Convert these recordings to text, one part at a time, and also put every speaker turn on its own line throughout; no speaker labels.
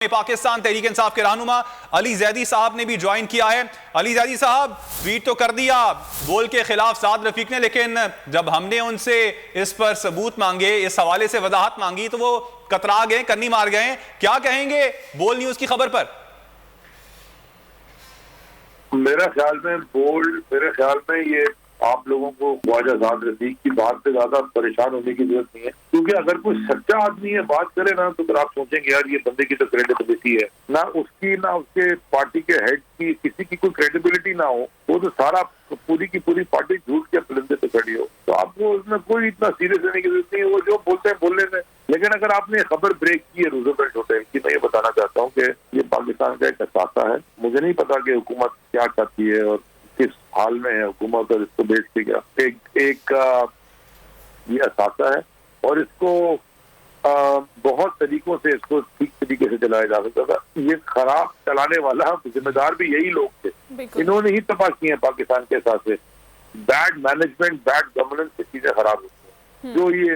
पाकिस्तान तहरीक इंसाफ के रहनुमा अली जैदी साहब ने भी ज्वाइन किया है। अली जैदी साहब, ट्वीट तो कर दिया बोल के खिलाफ साद रफीक ने, लेकिन जब हमने उनसे इस पर सबूत मांगे, इस हवाले से वजाहत मांगी, तो वो कतरा गए, कन्नी मार गए। क्या कहेंगे बोल न्यूज की खबर पर?
मेरे ख्याल में ये आप लोगों को ख्वाजा साद रफीक की बात से ज्यादा परेशान होने की जरूरत नहीं है, क्योंकि अगर कोई सच्चा आदमी है बात करे ना, तो फिर आप सोचेंगे यार ये बंदे की तो क्रेडिबिलिटी है ना, उसकी ना उसके पार्टी के हेड की किसी की कोई क्रेडिबिलिटी ना हो, वो तो सारा पूरी की पूरी पार्टी झूठ के परिंदे पे खड़ी हो, तो आपको उसमें कोई इतना सीरियस लेने की जरूरत नहीं है। वो जो बोलते हैं बोल लेते हैं। लेकिन अगर आपने खबर ब्रेक की है रूजवेल्ट होटल की, मैं ये बताना चाहता हूँ कि ये पाकिस्तान का एक असासा है। मुझे नहीं पता कि हुकूमत क्या चाहती है और किस हाल में है हुकूमत, और इसको बेच के क्या एक ये असासा है, और इसको बहुत तरीकों से इसको ठीक तरीके से चलाया जा सकता था। ये खराब चलाने वाला जिम्मेदार भी यही लोग थे, इन्होंने ही तबाह किए हैं पाकिस्तान के साथ से। बैड मैनेजमेंट, बैड गवर्नेंस से चीजें खराब होती हैं। जो ये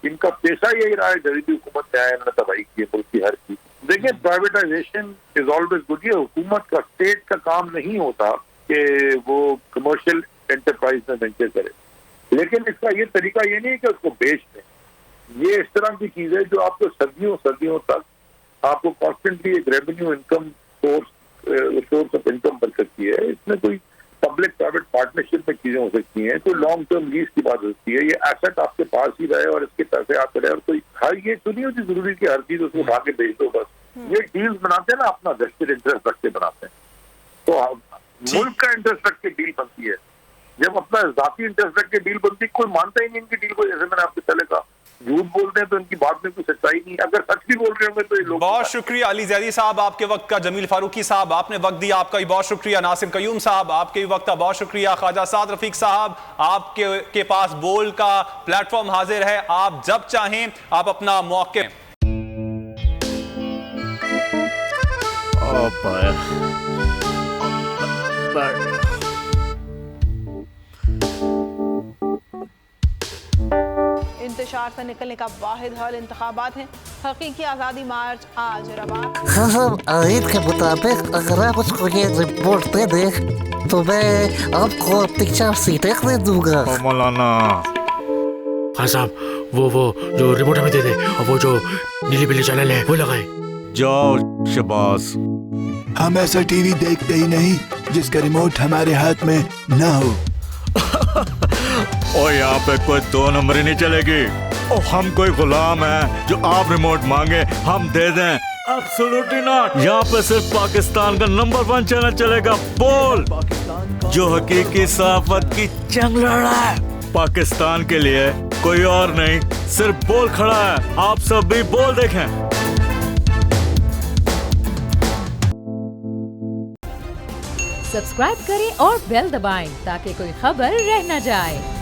इनका पेशा यही रहा है, गरीबी हुकूमत में आया, इन्होंने तबाही की है मुल्क की हर चीज। देखिए, प्राइवेटाइजेशन इज ऑलवेज गुड। ये हुकूमत का, स्टेट का काम नहीं होता कि वो कमर्शियल एंटरप्राइज में वेंचर करे, लेकिन इसका ये तरीका ये नहीं है कि उसको बेच दें। ये इस तरह की चीज है जो आपको सदियों तक आपको कॉन्स्टेंटली एक revenue income source of income बन सकती है। इसमें कोई पब्लिक प्राइवेट पार्टनरशिप में चीजें हो सकती हैं, कोई लॉन्ग टर्म लीज की बात होती है। ये एसेट आपके पास ही रहे और इसके पैसे आते रहे, और कोई हर ये तो नहीं होती जरूरी कि हर चीज उसको उठा के बेच दो बस। ये डील्स बनाते हैं ना, अपना वेस्टेड इंटरेस्ट रख के बनाते हैं, तो मुल्क का इंटरेस्ट रख के डील बनती है। जब अपना जाती इंटरेस्ट रख के डील बनती है, कोई मानता ही नहीं इनकी डील को। जैसे मैंने आपसे पहले कहा, झूठ बोलते हैं तो इनकी बात में कोई सच्चाई नहीं है। अगर सच भी बोल रहे होंगे तो ये लोग।
बहुत शुक्रिया अली जैदी साहब आपके वक्त का। जमील फारूकी साहब, आपने वक्त दिया, आपका भी बहुत शुक्रिया। नासिम कयूम साहब, आपके भी वक्त का बहुत शुक्रिया। ख्वाजा साद रफीक साहब, आपके पास बोल का प्लेटफॉर्म हाजिर है, आप जब चाहें आप अपना मौके।
इंतशार से निकलने का वाहिद हल इंतखाबात हैं। हकीकी आज़ादी मार्च आज रवा।
खबर आयत के मुताबिक अगर आप उसको ये रिपोर्ट दे दे तो मैं आपको अपनी 4 सीटें दे दूंगा।
मौलाना
हाँ साहब, वो जो रिमोट हमें दे दे, और वो जो नीली पीली चैनल है वो लगाए।
जाओ शबाज।
हम ऐसा टीवी देखते ही नहीं जिसका रिमोट हमारे हाथ में न हो।
और यहाँ पे कोई 2 नंबरी नहीं चलेगी। और हम कोई गुलाम है जो आप रिमोट मांगे हम दे दें? Absolutely not. यहाँ पे सिर्फ पाकिस्तान का नंबर 1 चैनल चलेगा, बोल, जो हकीकी सहाफत की जंग लड़ रहा है। पाकिस्तान के लिए कोई और नहीं, सिर्फ बोल खड़ा है। आप सब भी बोल देखें।
सब्सक्राइब करें और बेल दबाएं ताकि कोई खबर रह न जाए।